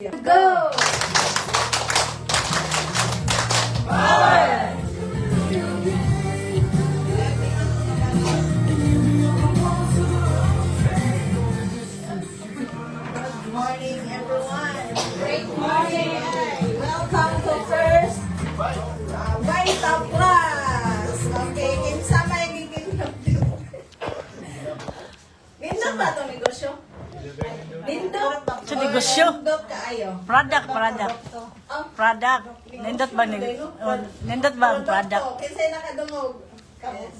Go! Good morning, everyone. Great morning. Welcome to first Vita Plus. Okay, kinsa may giginap dito. Nindot ba itong negosyo? Nindot? Sa negosyo? Nindot kaayo? Product. Oh, Product. Nindot ba nindot ba ang product? Kinsay nakadungog?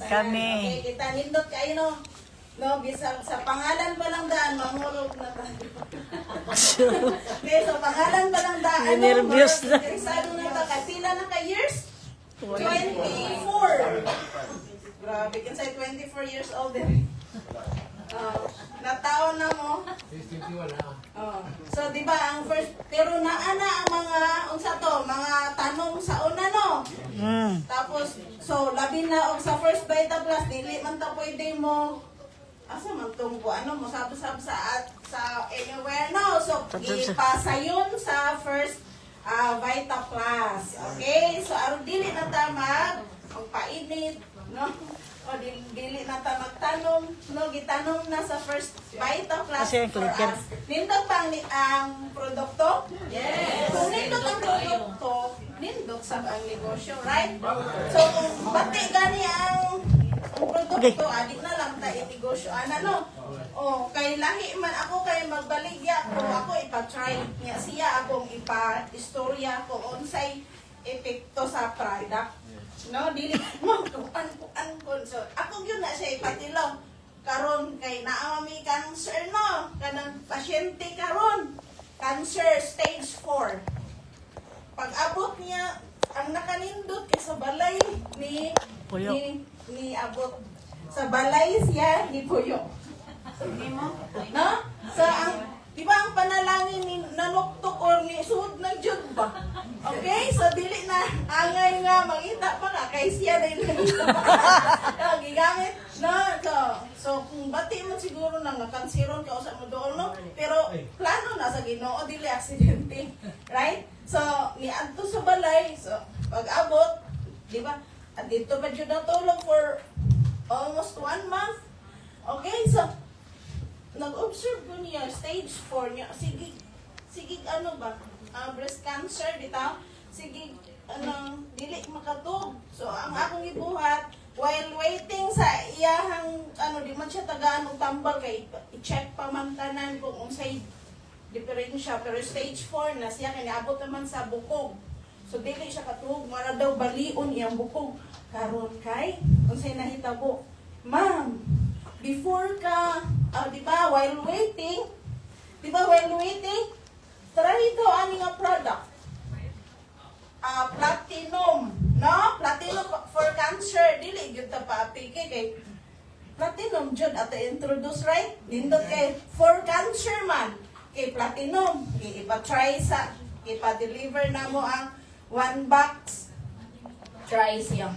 Kami. Okay, kita nindot kayo no. No, bisa sa pangalan pa lang daan, mangulog na tayo. Okay, so pangalan pa lang daan. Nervyos na. Interesado na ta. Kapila na ka years? 24. Grabe, kinsay 24 years old din. Nataon na mo. Oh. So, di ba, ang first, pero naana ang mga, unsa to, mga tanong sa una, no? Tapos, so, labi na, og sa first Vita Plus, dili man ta pwede mo, asa man tong ano mo, sabi-sabi sa anywhere, no? So, ipasa yun sa first Vita Plus. Okay? So, aron dili na ta magpainit, no? O dili na ta magtanong, no? Gitanong na sa first Vita Plus Kasi ang for clicker. us. Nindot pa ang produkto? Yes! Kung nindot ang produkto, nindot sa ang negosyo, right? So, kung bati gani ang produkto, adik na lang ta inegosyo. No? O, kay lahi man ako, kay magbaligya ako ipa-try niya siya, akong ipa-istorya kung unsay epekto sa product. No, dili mo kuan so ako gyud na siya ipatilaw karon kay naa mi cancer no kanang pasyente karon cancer stage 4 pag abot niya ang nakanindot kay sa balay ni Puyo. ni abot sa balay siya ni Puyo mo no sa ang di ba ang panalangin ni nanuktok or ni suod ng jud ba? Okay? So, dili na angay nga, mangita pa ka, kay siya rin gigamit, no? So, kung bati mo siguro na nakansiron ka usap mo doon, no? Pero, plano na sa Ginoo, dili aksidente. Right? So, niadto sa balay, so, pag-abot, di ba? At dito ba dyan natulog for almost 1 month? Okay? So, nag-observe ko niya, stage 4 niya, sige ano ba, breast cancer, bitaw, sige, dili makatog. So, ang akong ibuhat, while waiting sa iyahang, di man siya tagaan og tambal, kay i-check pa man tanan kung unsay diferensya, pero stage 4 na siya, kinaabot naman sa bukog. So, dili siya katug, mara daw balion iyang bukog. Karon kay, unsay nahitabo, ma'am, before ka, di ba, while waiting, try ito ani nga product. Platinum, no? Platinum for cancer, dili gyud ta pa-apike kay platinum jud ato introduce right? Nindot kay for cancer man, kay platinum, kay ipa-try sa ipa-deliver na mo ang 1 box. Try siya.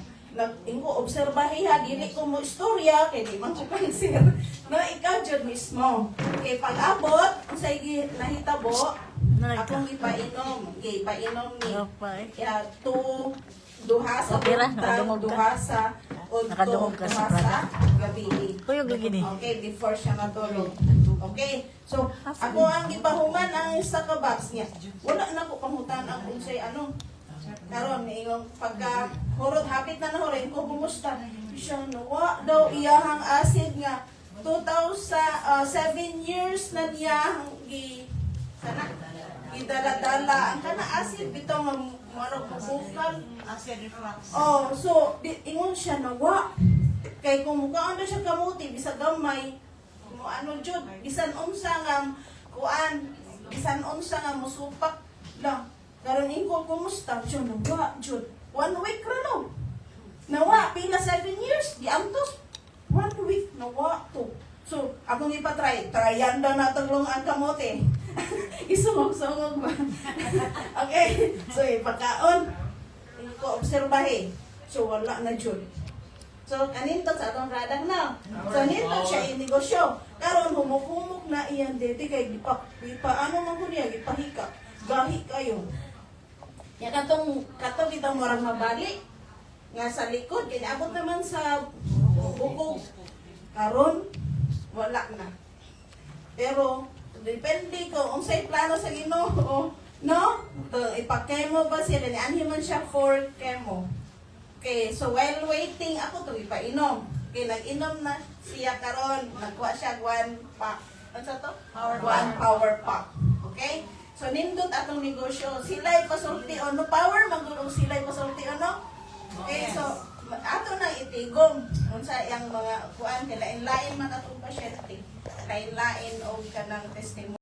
Ingo obserbahi ha, dili ko mo istorya, kay di man ko cancer. No, ikaw jud mismo. Kay pag-abot, unsay nahitabo, akong ipainom. Kay ipainom ni duha sa buntag, duha sa Nakadungog ka sa gabi. Kuyog lagi ni. Okay, before siya matulog. Okay, so ako ang ipahuman ang isa ka box niya. Wala na ko pangutan ang unsay karon niingong pagka hurot hapit na nahurin ko kumusta siya nawa daw iyahang acid nga 7 years na niya idala-dala ang kana acid bitaw nga marag bukal acid reflux. Oh, so ingon siya nawa kay kung mukhaan na siya kamuti bisag gamay mo jud bisan unsa nga kuan bisan unsa nga musupak lang. Karon ko kumusta? Diyo, nawa, Jud. 1 week ra no. Nawa, pila 7 years. Di antos. 1 week, nawa to. So, akong ipatry. Tryan daw na taglong ang kamote. Isungog-sungog ba? Okay. So, ipakaon. Ko obserbahe. So, wala na Jud. So, kaninto sa atong radang na. So, nito siya inegosyo. Karon humuk-humuk na iyan dito kay gipa ano man ko niya, gipahika. gahi kayo. Ya katong kitang murag mabali nga sa likod kay abot naman sa bukog karon wala na. Pero depende ko unsay plano sa Ginoo, no? Ipakemo ba sila ni anhi man siya for chemo. Okay, so while waiting ako to ipainom. Okay, nag-inom na siya karon, nagkuha siya 1 pack. Ano sa to? One power pack. Okay? So nindot atong negosyo, sila'y pasulti no power magulong sila'y pasulti no. Okay, so ato na itigom unsa yang mga kuan kay lain-lain man atong pasyente. Lain-lain og kanang testimony.